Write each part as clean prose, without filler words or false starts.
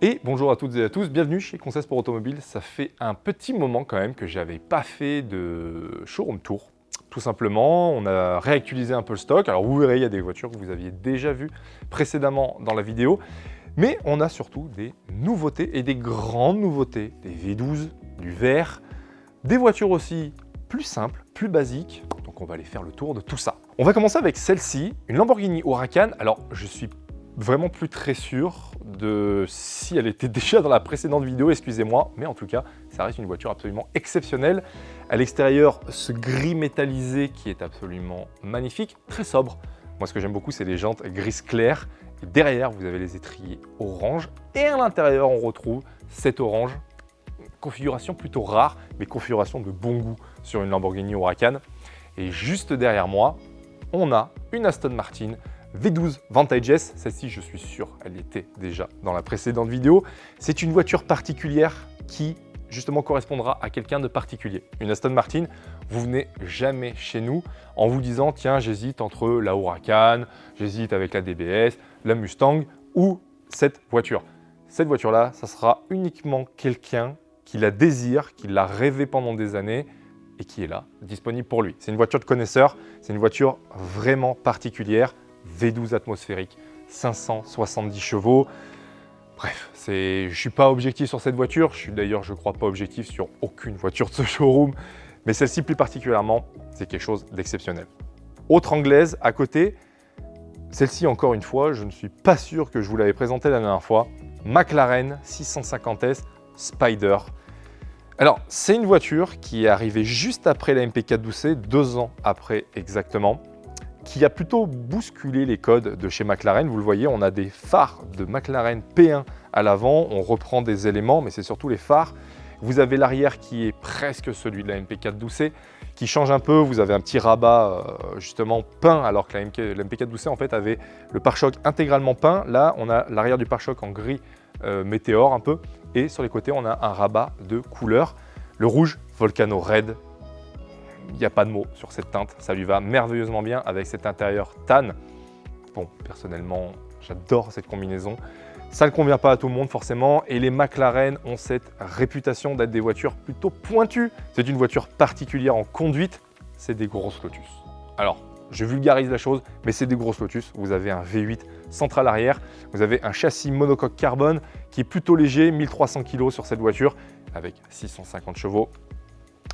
Et bonjour à toutes et à tous, bienvenue chez Conseil Sport Automobile. Ça fait un petit moment quand même que j'avais pas fait de showroom tour. Tout simplement, on a réactualisé un peu le stock. Alors vous verrez, il y a des voitures que vous aviez déjà vues précédemment dans la vidéo. Mais on a surtout des nouveautés et des grandes nouveautés. Des V12, du vert, des voitures aussi plus simples, plus basiques. Donc on va aller faire le tour de tout ça. On va commencer avec celle-ci, une Lamborghini Huracan. Alors je suis vraiment plus très sûr de si elle était déjà dans la précédente vidéo, excusez-moi, mais en tout cas, ça reste une voiture absolument exceptionnelle. À l'extérieur, ce gris métallisé qui est absolument magnifique, très sobre. Moi, ce que j'aime beaucoup, c'est les jantes gris clair. Et derrière, vous avez les étriers orange. Et à l'intérieur, on retrouve cet orange. Configuration plutôt rare, mais configuration de bon goût sur une Lamborghini Huracan. Et juste derrière moi, on a une Aston Martin V12 Vantage S, celle-ci je suis sûr, elle était déjà dans la précédente vidéo. C'est une voiture particulière qui justement correspondra à quelqu'un de particulier. Une Aston Martin, vous venez jamais chez nous en vous disant tiens j'hésite entre la Huracan, j'hésite avec la DBS, la Mustang ou cette voiture. Cette voiture-là, ça sera uniquement quelqu'un qui la désire, qui l'a rêvé pendant des années et qui est là, disponible pour lui. C'est une voiture de connaisseur, c'est une voiture vraiment particulière. V12 atmosphérique, 570 chevaux. Bref, je ne suis pas objectif sur cette voiture. Je suis d'ailleurs, je crois, pas objectif sur aucune voiture de ce showroom. Mais celle-ci, plus particulièrement, c'est quelque chose d'exceptionnel. Autre anglaise à côté, celle-ci, encore une fois, je ne suis pas sûr que je vous l'avais présentée la dernière fois. McLaren 650S Spider. Alors, c'est une voiture qui est arrivée juste après la MP412C, 2 ans après exactement, qui a plutôt bousculé les codes de chez McLaren. Vous le voyez, on a des phares de McLaren P1 à l'avant, on reprend des éléments, mais c'est surtout les phares. Vous avez l'arrière qui est presque celui de la MP412C, qui change un peu. Vous avez un petit rabat justement peint, alors que la MP412C en fait avait le pare-choc intégralement peint. Là, on a l'arrière du pare-choc en gris météore un peu, et sur les côtés, on a un rabat de couleur. Le rouge Volcano Red. Il n'y a pas de mots sur cette teinte, ça lui va merveilleusement bien avec cet intérieur tan. Bon, personnellement, j'adore cette combinaison. Ça ne convient pas à tout le monde forcément, et les McLaren ont cette réputation d'être des voitures plutôt pointues. C'est une voiture particulière en conduite, c'est des grosses Lotus. Alors, je vulgarise la chose, mais c'est des grosses Lotus. Vous avez un V8 central arrière, vous avez un châssis monocoque carbone qui est plutôt léger, 1300 kg sur cette voiture, avec 650 chevaux.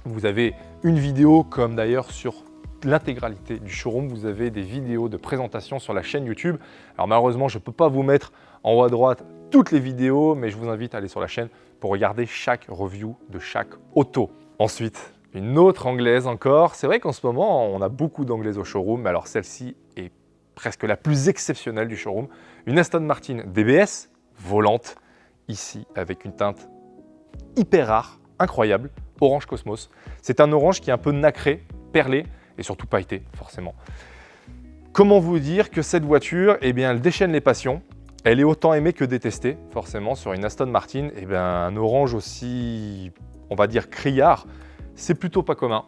Vous avez une vidéo, comme d'ailleurs sur l'intégralité du showroom, vous avez des vidéos de présentation sur la chaîne YouTube. Alors malheureusement, je ne peux pas vous mettre en haut à droite toutes les vidéos, mais je vous invite à aller sur la chaîne pour regarder chaque review de chaque auto. Ensuite, une autre anglaise encore. C'est vrai qu'en ce moment, on a beaucoup d'anglaises au showroom, mais alors celle-ci est presque la plus exceptionnelle du showroom. Une Aston Martin DBS volante, ici avec une teinte hyper rare, incroyable. Orange Cosmos. C'est un orange qui est un peu nacré, perlé et surtout pailleté, forcément. Comment vous dire que cette voiture, eh bien, elle déchaîne les passions. Elle est autant aimée que détestée, forcément, sur une Aston Martin. Eh bien, un orange aussi, on va dire, criard, c'est plutôt pas commun.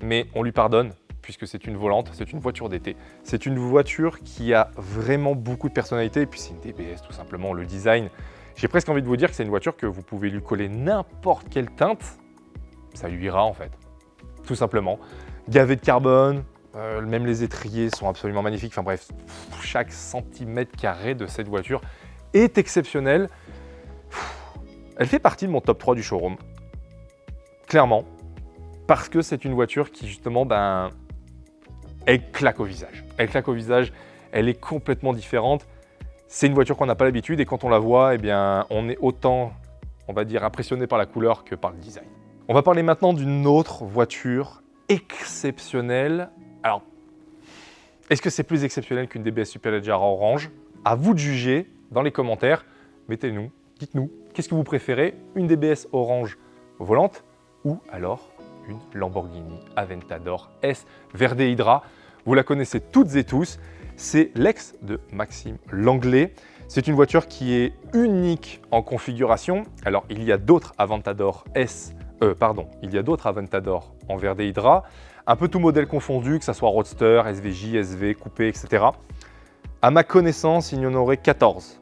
Mais on lui pardonne, puisque c'est une volante, c'est une voiture d'été. C'est une voiture qui a vraiment beaucoup de personnalité. Et puis, c'est une DBS, tout simplement. Le design, j'ai presque envie de vous dire que c'est une voiture que vous pouvez lui coller n'importe quelle teinte. Ça lui ira en fait, tout simplement. Gavé de carbone, même les étriers sont absolument magnifiques. Enfin bref, chaque centimètre carré de cette voiture est exceptionnel. Elle fait partie de mon top 3 du showroom, clairement, parce que c'est une voiture qui justement, elle claque au visage. Elle claque au visage, elle est complètement différente. C'est une voiture qu'on n'a pas l'habitude et quand on la voit, eh bien, on est autant, on va dire, impressionné par la couleur que par le design. On va parler maintenant d'une autre voiture exceptionnelle. Alors, est-ce que c'est plus exceptionnel qu'une DBS Superleggera orange? À vous de juger dans les commentaires. Dites-nous, qu'est-ce que vous préférez? Une DBS orange volante ou alors une Lamborghini Aventador S Verde Hydra? Vous la connaissez toutes et tous. C'est l'ex de Maxime Langlais. C'est une voiture qui est unique en configuration. Alors, il y a d'autres Aventador il y a d'autres Aventador en Verde Hydra, un peu tout modèle confondu, que ce soit Roadster, SVJ, SV, Coupé, etc. À ma connaissance, il y en aurait 14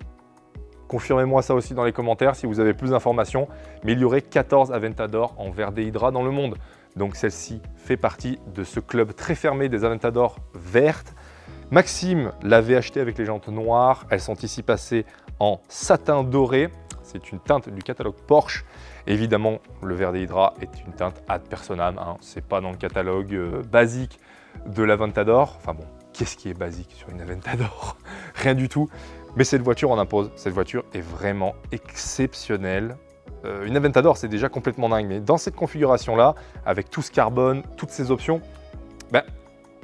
Confirmez-moi ça aussi dans les commentaires si vous avez plus d'informations. Mais il y aurait 14 Aventador en Verde Hydra dans le monde. Donc celle-ci fait partie de ce club très fermé des Aventador vertes. Maxime l'avait acheté avec les jantes noires. Elles sont ici passées en satin doré. C'est une teinte du catalogue Porsche. Évidemment, le Verde Hydra est une teinte ad personam. Hein. Ce n'est pas dans le catalogue basique de l'Aventador. Enfin bon, qu'est-ce qui est basique sur une Aventador? Rien du tout. Mais cette voiture en impose. Cette voiture est vraiment exceptionnelle. Une Aventador, c'est déjà complètement dingue. Mais dans cette configuration-là, avec tout ce carbone, toutes ces options, ben,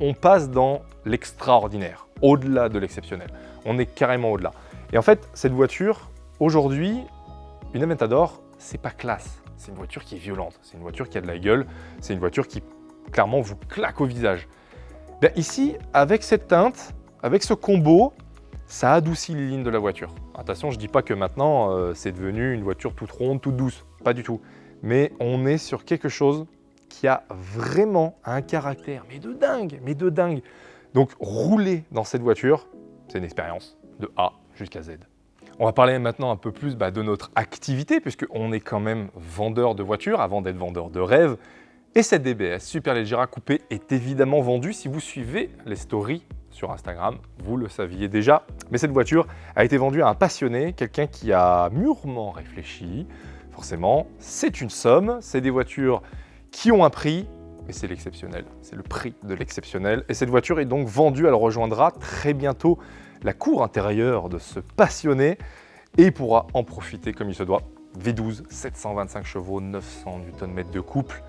on passe dans l'extraordinaire, au-delà de l'exceptionnel. On est carrément au-delà. Et en fait, cette voiture, aujourd'hui, une Aventador, c'est pas classe. C'est une voiture qui est violente. C'est une voiture qui a de la gueule. C'est une voiture qui, clairement, vous claque au visage. Ben, ici, avec cette teinte, avec ce combo, ça adoucit les lignes de la voiture. Attention, je ne dis pas que maintenant, c'est devenu une voiture toute ronde, toute douce. Pas du tout. Mais on est sur quelque chose qui a vraiment un caractère, mais de dingue, mais de dingue. Donc, rouler dans cette voiture, c'est une expérience de A jusqu'à Z. On va parler maintenant un peu plus de notre activité, puisqu'on est quand même vendeur de voitures avant d'être vendeur de rêve. Et cette DBS Superleggera coupée est évidemment vendue si vous suivez les stories sur Instagram, vous le saviez déjà. Mais cette voiture a été vendue à un passionné, quelqu'un qui a mûrement réfléchi. Forcément, c'est une somme, c'est des voitures qui ont un prix, mais c'est l'exceptionnel, c'est le prix de l'exceptionnel. Et cette voiture est donc vendue, elle rejoindra très bientôt la cour intérieure de ce passionné et il pourra en profiter comme il se doit. V12, 725 chevaux, 900 Nm de couple.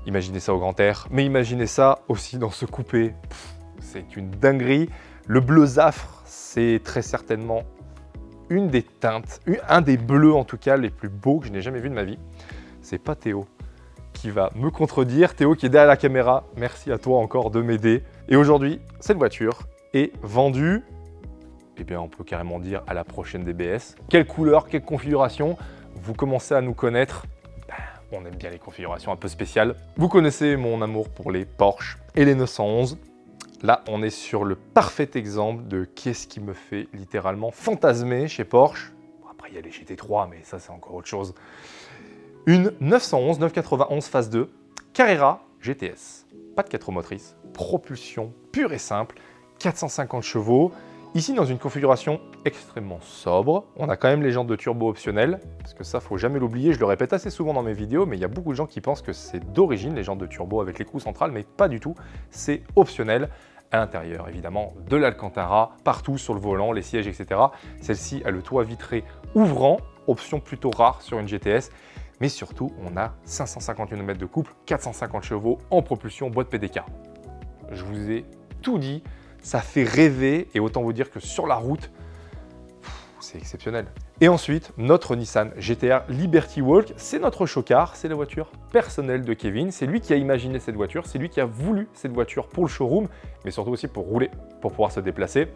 Imaginez ça au grand air, mais imaginez ça aussi dans ce coupé. C'est une dinguerie. Le bleu Zafre, c'est très certainement une des teintes, un des bleus en tout cas les plus beaux que je n'ai jamais vu de ma vie. C'est pas Théo qui va me contredire. Théo qui est derrière la caméra, merci à toi encore de m'aider. Et aujourd'hui, cette voiture est vendue, eh bien on peut carrément dire à la prochaine DBS. Quelle couleur, quelle configuration? Vous commencez à nous connaître. On aime bien les configurations un peu spéciales. Vous connaissez mon amour pour les Porsche et les 911. Là, on est sur le parfait exemple de qu'est-ce qui me fait littéralement fantasmer chez Porsche. Bon, après, il y a les GT3, mais ça, c'est encore autre chose. Une 911, 991 phase 2, Carrera GTS. Pas de 4 roues motrices, propulsion pure et simple, 450 chevaux. Ici, dans une configuration extrêmement sobre, on a quand même les jantes de turbo optionnelles, parce que ça, faut jamais l'oublier, je le répète assez souvent dans mes vidéos, mais il y a beaucoup de gens qui pensent que c'est d'origine, les jantes de turbo avec l'écrou central, mais pas du tout, c'est optionnel. À l'intérieur, évidemment, de l'Alcantara, partout sur le volant, les sièges, etc. Celle-ci a le toit vitré ouvrant, option plutôt rare sur une GTS, mais surtout, on a 550 Nm de couple, 450 chevaux en propulsion boîte PDK. Je vous ai tout dit. Ça fait rêver et autant vous dire que sur la route, c'est exceptionnel. Et ensuite, notre Nissan GT-R Liberty Walk, c'est notre chocard, c'est la voiture personnelle de Kevin. C'est lui qui a imaginé cette voiture, c'est lui qui a voulu cette voiture pour le showroom, mais surtout aussi pour rouler, pour pouvoir se déplacer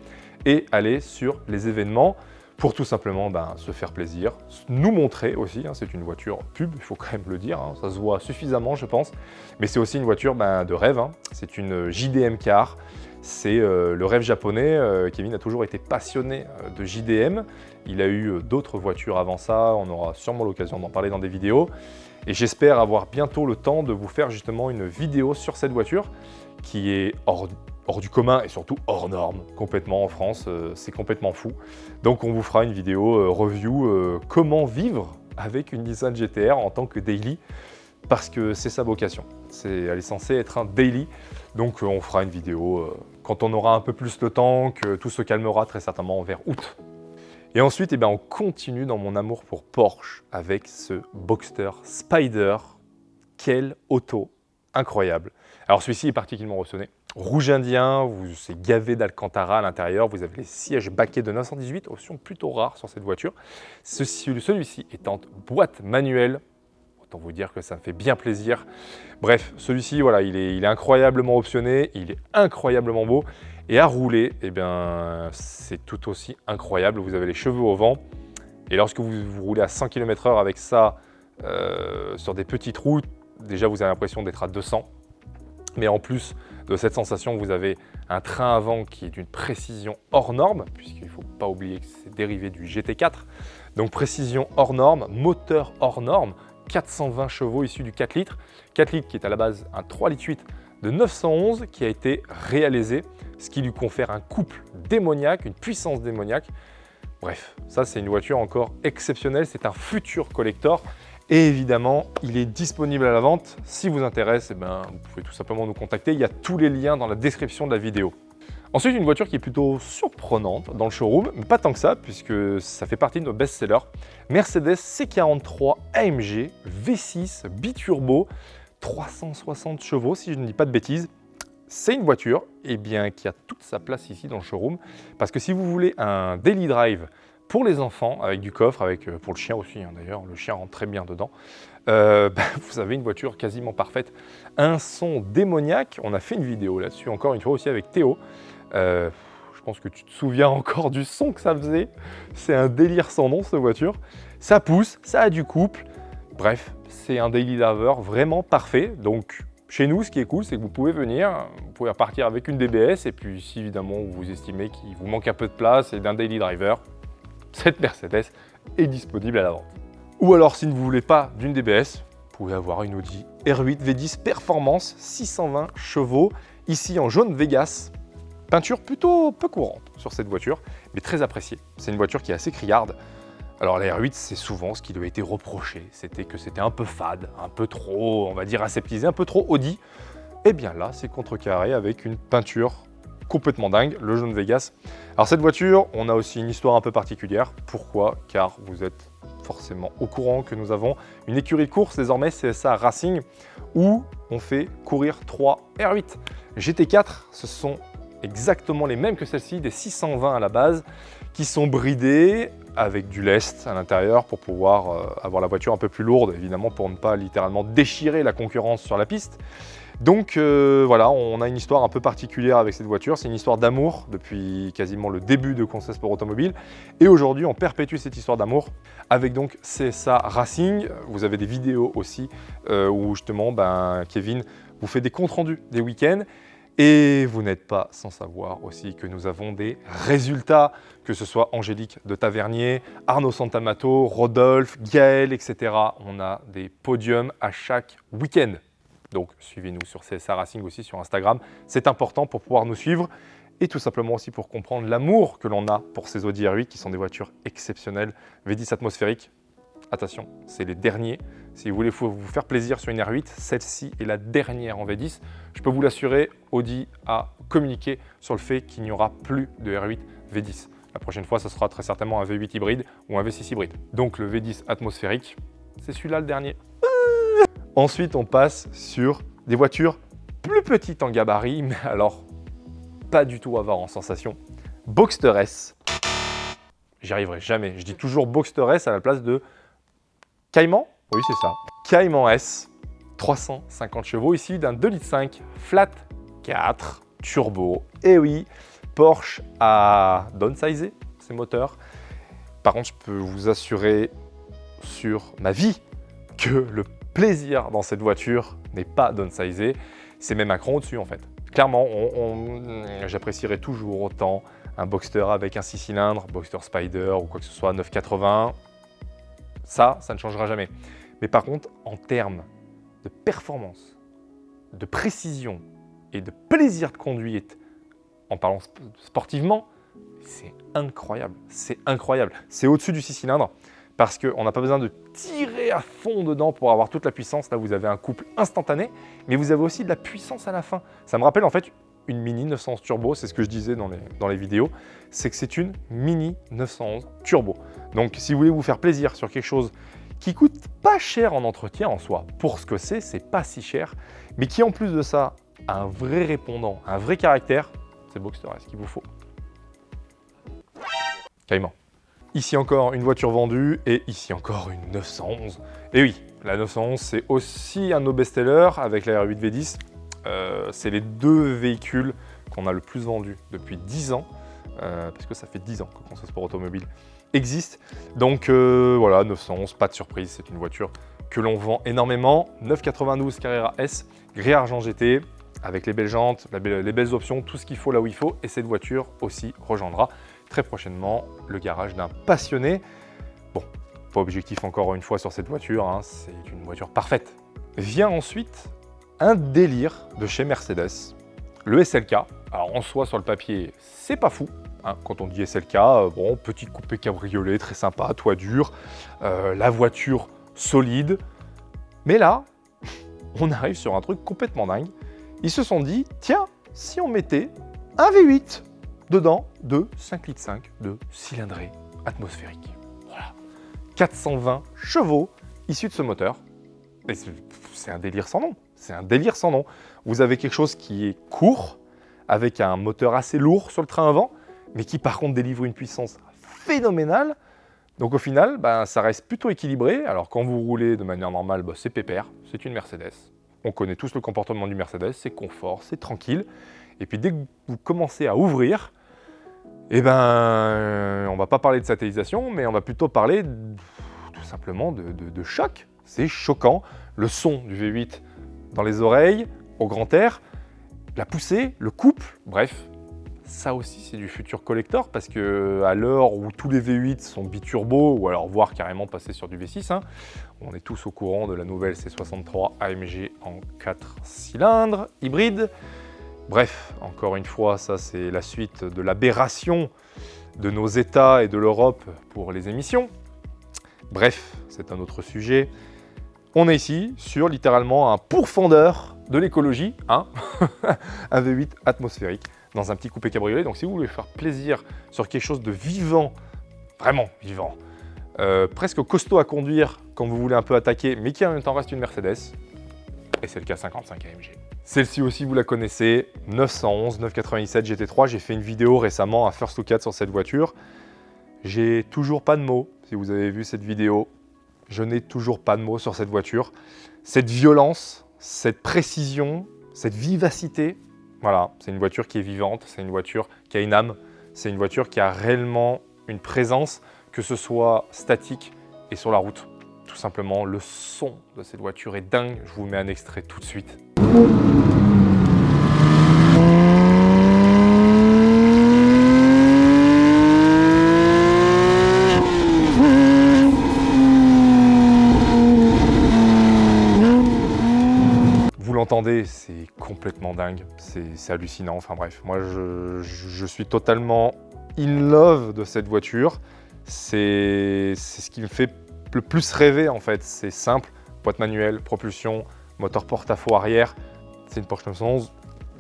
et aller sur les événements pour tout simplement se faire plaisir, nous montrer aussi, hein, c'est une voiture pub, il faut quand même le dire, hein, ça se voit suffisamment je pense, mais c'est aussi une voiture de rêve, hein. C'est une JDM car. C'est le rêve japonais. Kevin a toujours été passionné de JDM. Il a eu d'autres voitures avant ça. On aura sûrement l'occasion d'en parler dans des vidéos. Et j'espère avoir bientôt le temps de vous faire justement une vidéo sur cette voiture qui est hors du commun et surtout hors norme. Complètement en France, c'est complètement fou. Donc on vous fera une vidéo review comment vivre avec une Nissan GT-R en tant que daily. Parce que c'est sa vocation. Elle est censée être un daily. Donc on fera une vidéo quand on aura un peu plus de temps, que tout se calmera très certainement vers août. Et ensuite, on continue dans mon amour pour Porsche avec ce Boxster Spider. Quelle auto incroyable. Alors celui-ci est particulièrement optionné. Rouge indien, c'est gavé d'Alcantara à l'intérieur. Vous avez les sièges baquets de 918, option plutôt rare sur cette voiture. Celui-ci est en boîte manuelle. Autant vous dire que ça me fait bien plaisir. Bref, celui-ci, voilà, il est incroyablement optionné, il est incroyablement beau. Et à rouler, c'est tout aussi incroyable. Vous avez les cheveux au vent. Et lorsque vous roulez à 100 km/h avec ça, sur des petites routes, déjà vous avez l'impression d'être à 200. Mais en plus de cette sensation, vous avez un train avant qui est d'une précision hors norme, puisqu'il ne faut pas oublier que c'est dérivé du GT4. Donc précision hors norme, moteur hors norme, 420 chevaux issus du 4 litres. 4 litres qui est à la base un 3,8 litres de 911 qui a été réalisé, ce qui lui confère un couple démoniaque, une puissance démoniaque. Bref, ça c'est une voiture encore exceptionnelle, c'est un futur collector. Et évidemment, il est disponible à la vente. Si vous intéresse, vous pouvez tout simplement nous contacter. Il y a tous les liens dans la description de la vidéo. Ensuite, une voiture qui est plutôt surprenante dans le showroom, mais pas tant que ça, puisque ça fait partie de nos best-sellers. Mercedes C43 AMG V6 biturbo, 360 chevaux, si je ne dis pas de bêtises. C'est une voiture qui a toute sa place ici dans le showroom, parce que si vous voulez un daily drive pour les enfants, avec du coffre, pour le chien aussi, d'ailleurs, le chien rentre très bien dedans, vous avez une voiture quasiment parfaite. Un son démoniaque, on a fait une vidéo là-dessus, encore une fois aussi avec Théo. Je pense que tu te souviens encore du son que ça faisait. C'est un délire sans nom, cette voiture. Ça pousse, ça a du couple. Bref, c'est un daily driver vraiment parfait. Donc, chez nous, ce qui est cool, c'est que vous pouvez venir, vous pouvez repartir avec une DBS, et puis si évidemment vous estimez qu'il vous manque un peu de place et d'un daily driver, cette Mercedes est disponible à la vente. Ou alors, si vous ne voulez pas d'une DBS, vous pouvez avoir une Audi R8 V10 Performance, 620 chevaux, ici en jaune Vegas. Peinture plutôt peu courante sur cette voiture, mais très appréciée. C'est une voiture qui est assez criarde. Alors la R8, c'est souvent ce qui lui a été reproché. C'était que c'était un peu fade, un peu trop, on va dire, aseptisé, un peu trop Audi. Et bien là, c'est contrecarré avec une peinture complètement dingue, le jaune Vegas. Alors cette voiture, on a aussi une histoire un peu particulière. Pourquoi? Car vous êtes forcément au courant que nous avons une écurie de course, désormais CSA Racing, où on fait courir 3 R8. GT4, ce sont exactement les mêmes que celle-ci, des 620 à la base, qui sont bridés avec du lest à l'intérieur pour pouvoir avoir la voiture un peu plus lourde, évidemment pour ne pas littéralement déchirer la concurrence sur la piste. Donc voilà, on a une histoire un peu particulière avec cette voiture. C'est une histoire d'amour depuis quasiment le début de Conseil Sport Automobile. Et aujourd'hui, on perpétue cette histoire d'amour avec donc CSA Racing. Vous avez des vidéos aussi où justement Kevin vous fait des comptes rendus des week-ends. Et vous n'êtes pas sans savoir aussi que nous avons des résultats, que ce soit Angélique de Tavernier, Arnaud Santamato, Rodolphe, Gaël, etc. On a des podiums à chaque week-end. Donc suivez-nous sur CSA Racing aussi sur Instagram. C'est important pour pouvoir nous suivre et tout simplement aussi pour comprendre l'amour que l'on a pour ces Audi R8 qui sont des voitures exceptionnelles. V10 atmosphérique, attention, c'est les derniers. Si vous voulez vous faire plaisir sur une R8, celle-ci est la dernière en V10. Je peux vous l'assurer, Audi a communiqué sur le fait qu'il n'y aura plus de R8 V10. La prochaine fois, ce sera très certainement un V8 hybride ou un V6 hybride. Donc le V10 atmosphérique, c'est celui-là le dernier. Ensuite, on passe sur des voitures plus petites en gabarit, mais alors pas du tout avoir en sensation. Boxster S. J'y arriverai jamais. Je dis toujours Boxster S à la place de Cayman. Oui, c'est ça. Cayman S, 350 chevaux, ici d'un 2,5 litres flat 4 turbo. Et oui, Porsche a downsizé ses moteurs. Par contre, je peux vous assurer sur ma vie que le plaisir dans cette voiture n'est pas downsizé. C'est même un cran au-dessus en fait. Clairement, j'apprécierais toujours autant un Boxster avec un 6 cylindres, Boxster Spider ou quoi que ce soit, 980. Ça ne changera jamais. Mais par contre, en termes de performance, de précision et de plaisir de conduite, en parlant sportivement, c'est incroyable. C'est incroyable. C'est au-dessus du 6 cylindres parce qu'on n'a pas besoin de tirer à fond dedans pour avoir toute la puissance. Là, vous avez un couple instantané, mais vous avez aussi de la puissance à la fin. Ça me rappelle en fait une Mini 911 Turbo, c'est ce que je disais dans les vidéos, c'est que c'est une Mini 911 Turbo. Donc si vous voulez vous faire plaisir sur quelque chose qui coûte pas cher en entretien en soi, pour ce que c'est pas si cher, mais qui en plus de ça a un vrai répondant, un vrai caractère, c'est Boxster S qu'il vous faut. Carrément. Ici encore une voiture vendue et ici encore une 911. Et oui, la 911 c'est aussi un de nos best-sellers avec la R8 V10. C'est les deux véhicules qu'on a le plus vendus depuis 10 ans, parce que ça fait 10 ans que Conseil Sport Automobile existe. Donc voilà, 911, pas de surprise, c'est une voiture que l'on vend énormément. 992 Carrera S, gris argent GT, avec les belles jantes, les belles options, tout ce qu'il faut là où il faut. Et cette voiture aussi rejoindra très prochainement le garage d'un passionné. Bon, pas objectif encore une fois sur cette voiture, hein, c'est une voiture parfaite. Vient ensuite un délire de chez Mercedes, le SLK. Alors en soi, sur le papier, c'est pas fou. Hein, quand on dit SLK, bon, petit coupé cabriolet, très sympa, toit dur, la voiture solide. Mais là, on arrive sur un truc complètement dingue. Ils se sont dit, tiens, si on mettait un V8 dedans de 5,5 litres de cylindrée atmosphérique. Voilà. 420 chevaux issus de ce moteur. Et c'est un délire sans nom. C'est un délire sans nom. Vous avez quelque chose qui est court, avec un moteur assez lourd sur le train avant, mais qui par contre délivre une puissance phénoménale. Donc au final, ça reste plutôt équilibré. Alors quand vous roulez de manière normale, c'est pépère, c'est une Mercedes. On connaît tous le comportement du Mercedes, c'est confort, c'est tranquille. Et puis dès que vous commencez à ouvrir, on ne va pas parler de satellisation, mais on va plutôt parler tout simplement de choc. C'est choquant. Le son du V8 dans les oreilles, au grand air, la poussée, le couple, bref. Ça aussi, c'est du futur collector parce qu'à l'heure où tous les V8 sont biturbo ou alors voire carrément passer sur du V6, hein, on est tous au courant de la nouvelle C63 AMG en 4 cylindres, hybride. Bref, encore une fois, ça c'est la suite de l'aberration de nos États et de l'Europe pour les émissions. Bref, c'est un autre sujet. On est ici sur littéralement un pourfendeur de l'écologie, hein un V8 atmosphérique dans un petit coupé cabriolet. Donc si vous voulez faire plaisir sur quelque chose de vivant, vraiment vivant, presque costaud à conduire quand vous voulez un peu attaquer, mais qui en même temps reste une Mercedes, et c'est le K55 AMG. Celle-ci aussi, vous la connaissez, 911 997 GT3. J'ai fait une vidéo récemment, un First Look at sur cette voiture. J'ai toujours pas de mots, si vous avez vu cette vidéo. Je n'ai toujours pas de mots sur cette voiture. Cette violence, cette précision, cette vivacité, voilà, c'est une voiture qui est vivante, c'est une voiture qui a une âme, c'est une voiture qui a réellement une présence, que ce soit statique et sur la route. Tout simplement, le son de cette voiture est dingue. Je vous mets un extrait tout de suite. Vous l'entendez, c'est complètement dingue, c'est hallucinant, enfin bref. Moi, je suis totalement in love de cette voiture. C'est ce qui me fait le plus rêver en fait. C'est simple, boîte manuelle, propulsion, moteur porte-à-faux arrière. C'est une Porsche 911,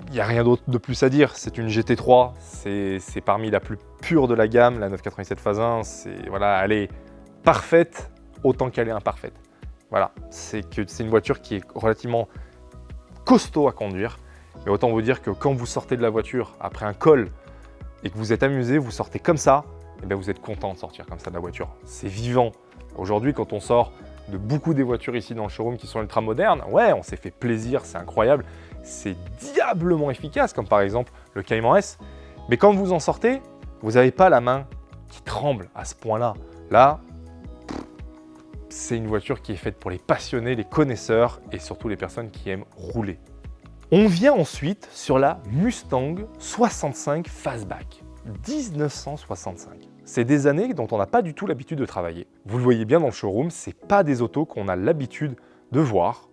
il n'y a rien d'autre de plus à dire. C'est une GT3, c'est parmi la plus pure de la gamme, la 997 phase 1. Voilà, elle est parfaite autant qu'elle est imparfaite. Voilà, c'est une voiture qui est relativement costaud à conduire, mais autant vous dire que quand vous sortez de la voiture après un col et que vous êtes amusé, vous sortez comme ça, et bien vous êtes content de sortir comme ça de la voiture. C'est vivant. Aujourd'hui, quand on sort de beaucoup des voitures ici dans le showroom qui sont ultra modernes, ouais, on s'est fait plaisir, c'est incroyable, c'est diablement efficace, comme par exemple le Cayman S. Mais quand vous en sortez, vous n'avez pas la main qui tremble à ce point-là. Là, c'est une voiture qui est faite pour les passionnés, les connaisseurs et surtout les personnes qui aiment rouler. On vient ensuite sur la Mustang 65 Fastback, 1965. C'est des années dont on n'a pas du tout l'habitude de travailler. Vous le voyez bien dans le showroom, c'est pas des autos qu'on a l'habitude de voir.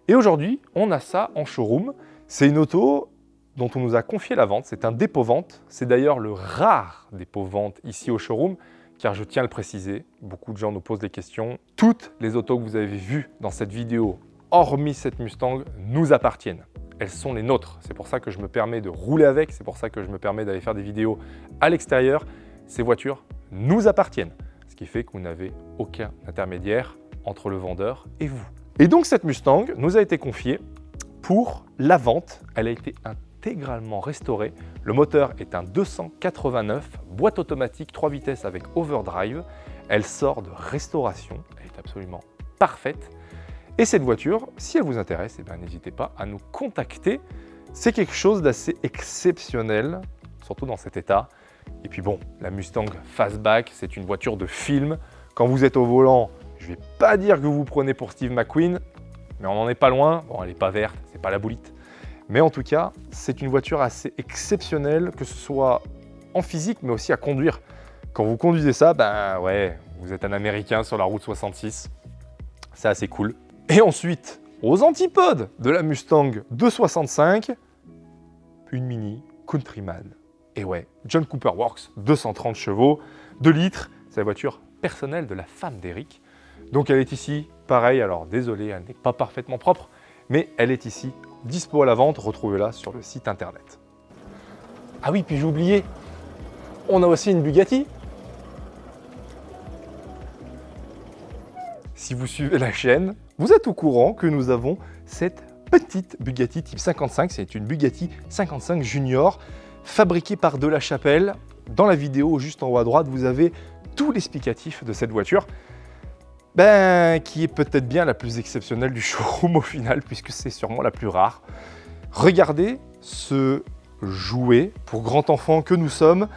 Et aujourd'hui, on a ça en showroom. C'est une auto dont on nous a confié la vente, c'est un dépôt-vente. C'est d'ailleurs le rare dépôt-vente ici au showroom, car je tiens à le préciser, beaucoup de gens nous posent des questions. Toutes les autos que vous avez vues dans cette vidéo, hormis cette Mustang, nous appartiennent. Elles sont les nôtres. C'est pour ça que je me permets de rouler avec, c'est pour ça que je me permets d'aller faire des vidéos à l'extérieur. Ces voitures nous appartiennent, ce qui fait que vous n'avez aucun intermédiaire entre le vendeur et vous. Et donc cette Mustang nous a été confiée pour la vente. Elle a été intégralement restaurée. Le moteur est un 289, boîte automatique 3 vitesses avec overdrive. Elle sort de restauration, elle est absolument parfaite. Et cette voiture, si elle vous intéresse, eh bien, n'hésitez pas à nous contacter. C'est quelque chose d'assez exceptionnel, surtout dans cet état. Et puis bon, la Mustang Fastback, c'est une voiture de film. Quand vous êtes au volant, je ne vais pas dire que vous vous prenez pour Steve McQueen, mais on n'en est pas loin. Bon, elle n'est pas verte, c'est pas la boulite. Mais en tout cas, c'est une voiture assez exceptionnelle, que ce soit en physique, mais aussi à conduire. Quand vous conduisez ça, ben ouais, vous êtes un Américain sur la route 66. C'est assez cool. Et ensuite, aux antipodes de la Mustang 265, une Mini Countryman. Et ouais, John Cooper Works, 230 chevaux, 2 litres, c'est la voiture personnelle de la femme d'Eric. Donc elle est ici, pareil, alors désolé, elle n'est pas parfaitement propre, mais elle est ici, dispo à la vente, retrouvez-la sur le site internet. Ah oui, puis j'ai oublié, on a aussi une Bugatti. Si vous suivez la chaîne, vous êtes au courant que nous avons cette petite Bugatti Type 55. C'est une Bugatti 55 Junior, fabriquée par De La Chapelle. Dans la vidéo, juste en haut à droite, vous avez tout l'explicatif de cette voiture, qui est peut-être bien la plus exceptionnelle du showroom au final, puisque c'est sûrement la plus rare. Regardez ce jouet pour grand enfant que nous sommes.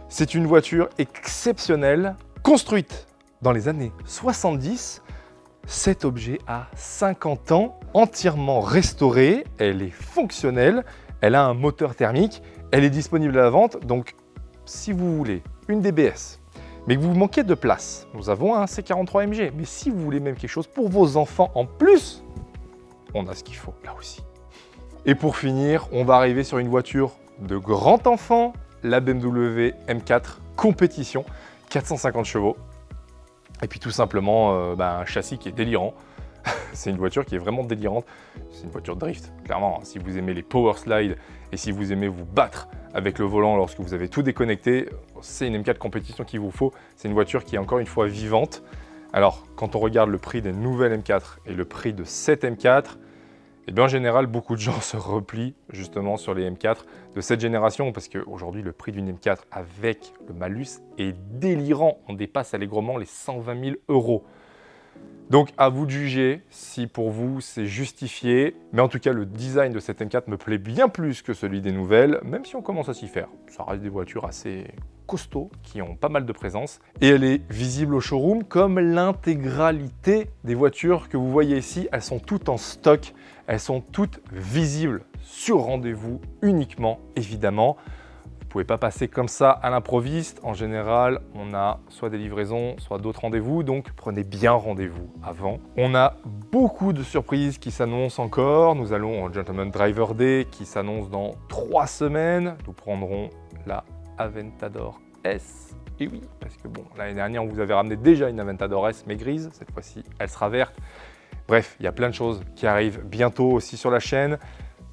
C'est une voiture exceptionnelle, construite dans les années 70. Cet objet a 50 ans, entièrement restauré, elle est fonctionnelle, elle a un moteur thermique, elle est disponible à la vente. Donc si vous voulez une DBS, mais que vous manquez de place, nous avons un C43 MG. Mais si vous voulez même quelque chose pour vos enfants en plus, on a ce qu'il faut là aussi. Et pour finir, on va arriver sur une voiture de grand enfant, la BMW M4 Compétition, 450 chevaux. Et puis tout simplement, un châssis qui est délirant. C'est une voiture qui est vraiment délirante. C'est une voiture drift, clairement. Si vous aimez les power slides et si vous aimez vous battre avec le volant lorsque vous avez tout déconnecté, c'est une M4 Compétition qu'il vous faut. C'est une voiture qui est encore une fois vivante. Alors, quand on regarde le prix des nouvelles M4 et le prix de cette M4, et bien en général, beaucoup de gens se replient justement sur les M4 de cette génération parce qu'aujourd'hui, le prix d'une M4 avec le malus est délirant. On dépasse allègrement les 120 000 €. Donc à vous de juger si pour vous c'est justifié. Mais en tout cas, le design de cette M4 me plaît bien plus que celui des nouvelles, même si on commence à s'y faire. Ça reste des voitures assez costauds qui ont pas mal de présence. Et elle est visible au showroom comme l'intégralité des voitures que vous voyez ici. Elles sont toutes en stock, elles sont toutes visibles sur rendez-vous uniquement, évidemment. Vous ne pouvez pas passer comme ça à l'improviste. En général, on a soit des livraisons, soit d'autres rendez-vous, donc prenez bien rendez-vous avant. On a beaucoup de surprises qui s'annoncent encore. Nous allons au Gentleman Driver Day qui s'annonce dans 3 semaines. Nous prendrons la Aventador S. Et oui, parce que bon, l'année dernière, on vous avait ramené déjà une Aventador S, mais grise. Cette fois-ci, elle sera verte. Bref, il y a plein de choses qui arrivent bientôt aussi sur la chaîne.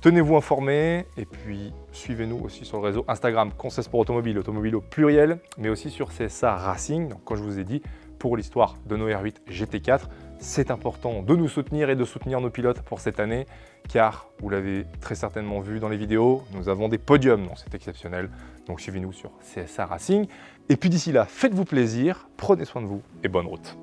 Tenez-vous informés et puis suivez-nous aussi sur le réseau Instagram Conseil Sport Automobile, automobile au pluriel, mais aussi sur CSA Racing. Donc, comme je vous ai dit, pour l'histoire de nos R8 GT4, c'est important de nous soutenir et de soutenir nos pilotes pour cette année, car vous l'avez très certainement vu dans les vidéos, nous avons des podiums, donc c'est exceptionnel. Donc suivez-nous sur CSA Racing. Et puis d'ici là, faites-vous plaisir, prenez soin de vous et bonne route.